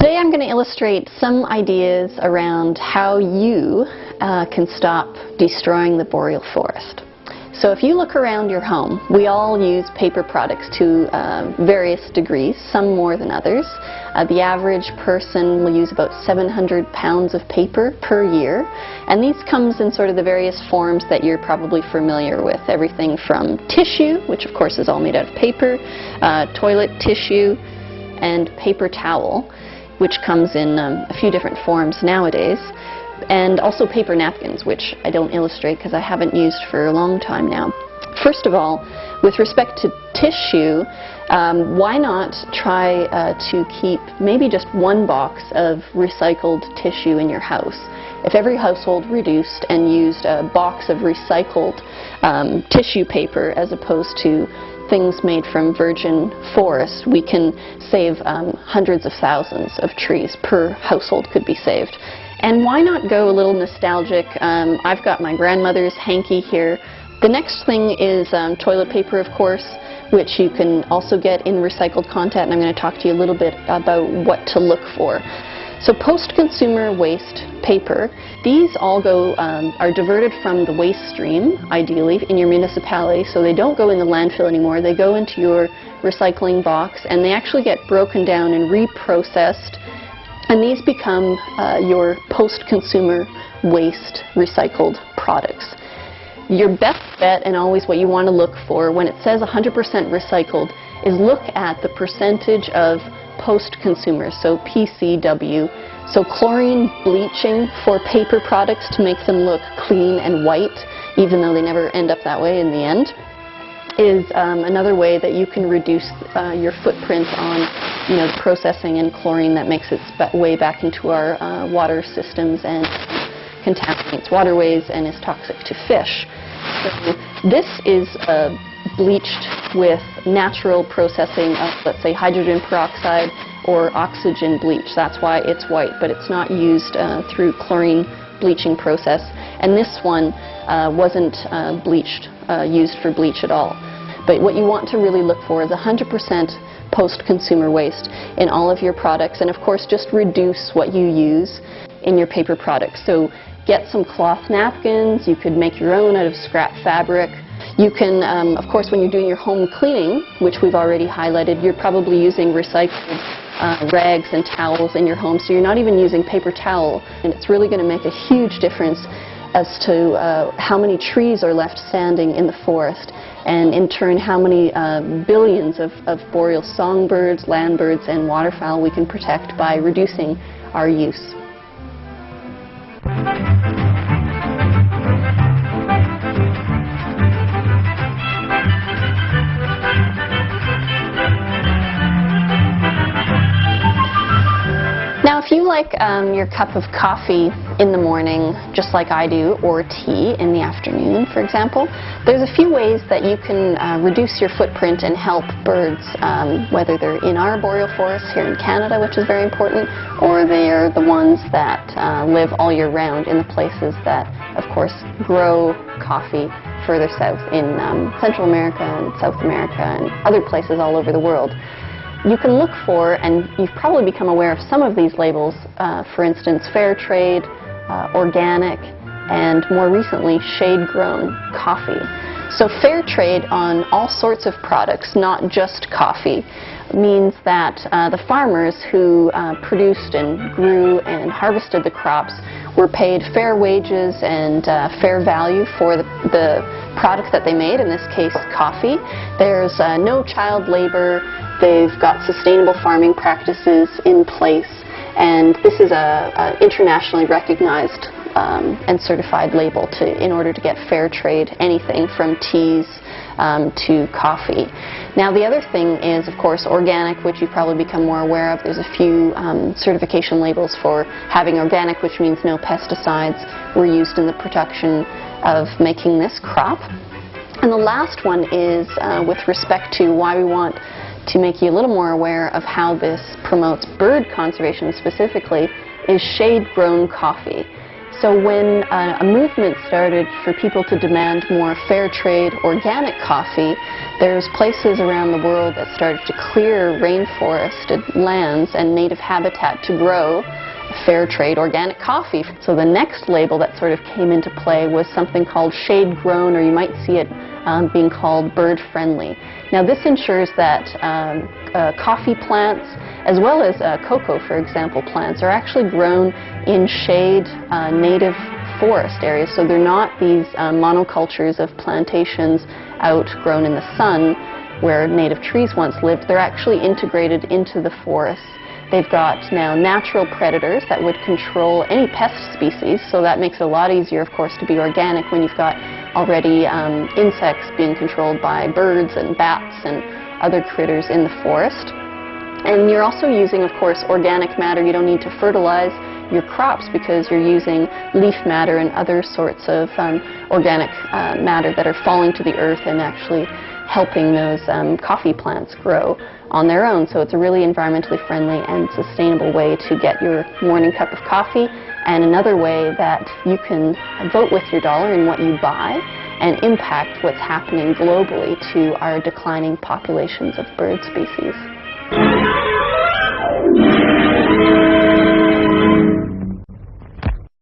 Today I'm going to illustrate some ideas around how you can stop destroying the boreal forest. So if you look around your home, we all use paper products to various degrees, some more than others. The average person will use about 700 pounds of paper per year, and these comes in sort of the various forms that you're probably familiar with. Everything from tissue, which of course is all made out of paper, toilet tissue, and paper towel, which comes in a few different forms nowadays, and also paper napkins, which I don't illustrate because I haven't used for a long time now. First of all, with respect to tissue, why not try to keep maybe just one box of recycled tissue in your house? If every household reduced and used a box of recycled tissue paper as opposed to things made from virgin forest, we can save hundreds of thousands of trees per household could be saved. And why not go a little nostalgic? I've got my grandmother's hanky here. The next thing is toilet paper, of course, which you can also get in recycled content, and I'm going to talk to you a little bit about what to look for. So post-consumer waste paper, these all are diverted from the waste stream, ideally, in your municipality, so they don't go in the landfill anymore. They go into your recycling box, and they actually get broken down and reprocessed, and these become your post-consumer waste recycled products. Your best bet, and always what you want to look for when it says 100% recycled, is look at the percentage of post-consumer, so PCW. So chlorine bleaching for paper products to make them look clean and white, even though they never end up that way in the end, is another way that you can reduce your footprint on the processing and chlorine that makes its way back into our water systems and contaminates waterways and is toxic to fish. So this is bleached with natural processing of, let's say, hydrogen peroxide or oxygen bleach. That's why it's white, but it's not used through chlorine bleaching process. And this one wasn't used for bleach at all. But what you want to really look for is 100% post-consumer waste in all of your products, and of course just reduce what you use in your paper products. So get some cloth napkins. You could make your own out of scrap fabric. You can, of course, when you're doing your home cleaning, which we've already highlighted, you're probably using recycled rags and towels in your home, so you're not even using paper towel, and it's really going to make a huge difference as to how many trees are left standing in the forest, and in turn how many billions of boreal songbirds, landbirds, and waterfowl we can protect by reducing our use. Now, if you like your cup of coffee in the morning, just like I do, or tea in the afternoon, for example, there's a few ways that you can reduce your footprint and help birds, whether they're in our boreal forests here in Canada, which is very important, or they're the ones that live all year round in the places that, of course, grow coffee further south in Central America and South America and other places all over the world. You can look for, and you've probably become aware of some of these labels, for instance, fair trade, organic, and more recently, shade-grown coffee. So fair trade on all sorts of products, not just coffee, means that the farmers who produced and grew and harvested the crops were paid fair wages and fair value for the product that they made, in this case coffee. There's no child labor. They've got sustainable farming practices in place, and this is an internationally recognized and certified label in order to get fair trade, anything from teas to coffee. Now, the other thing is, of course, organic, which you've probably become more aware of. There's a few certification labels for having organic, which means no pesticides were used in the production of making this crop. And the last one is with respect to why we want to make you a little more aware of how this promotes bird conservation specifically, is shade-grown coffee. So when a movement started for people to demand more fair trade organic coffee, there's places around the world that started to clear rainforested lands and native habitat to grow fair trade organic coffee. So the next label that sort of came into play was something called shade grown, or you might see it being called bird friendly. Now this ensures that coffee plants, as well as cocoa, for example, plants, are actually grown in shade native forest areas. So they're not these monocultures of plantations outgrown in the sun where native trees once lived. They're actually integrated into the forests. They've got now natural predators that would control any pest species, so that makes it a lot easier, of course, to be organic when you've got already insects being controlled by birds and bats and other critters in the forest. And you're also using, of course, organic matter. You don't need to fertilize your crops because you're using leaf matter and other sorts of organic matter that are falling to the earth and actually helping those coffee plants grow on their own. So it's a really environmentally friendly and sustainable way to get your morning cup of coffee, and another way that you can vote with your dollar in what you buy and impact what's happening globally to our declining populations of bird species.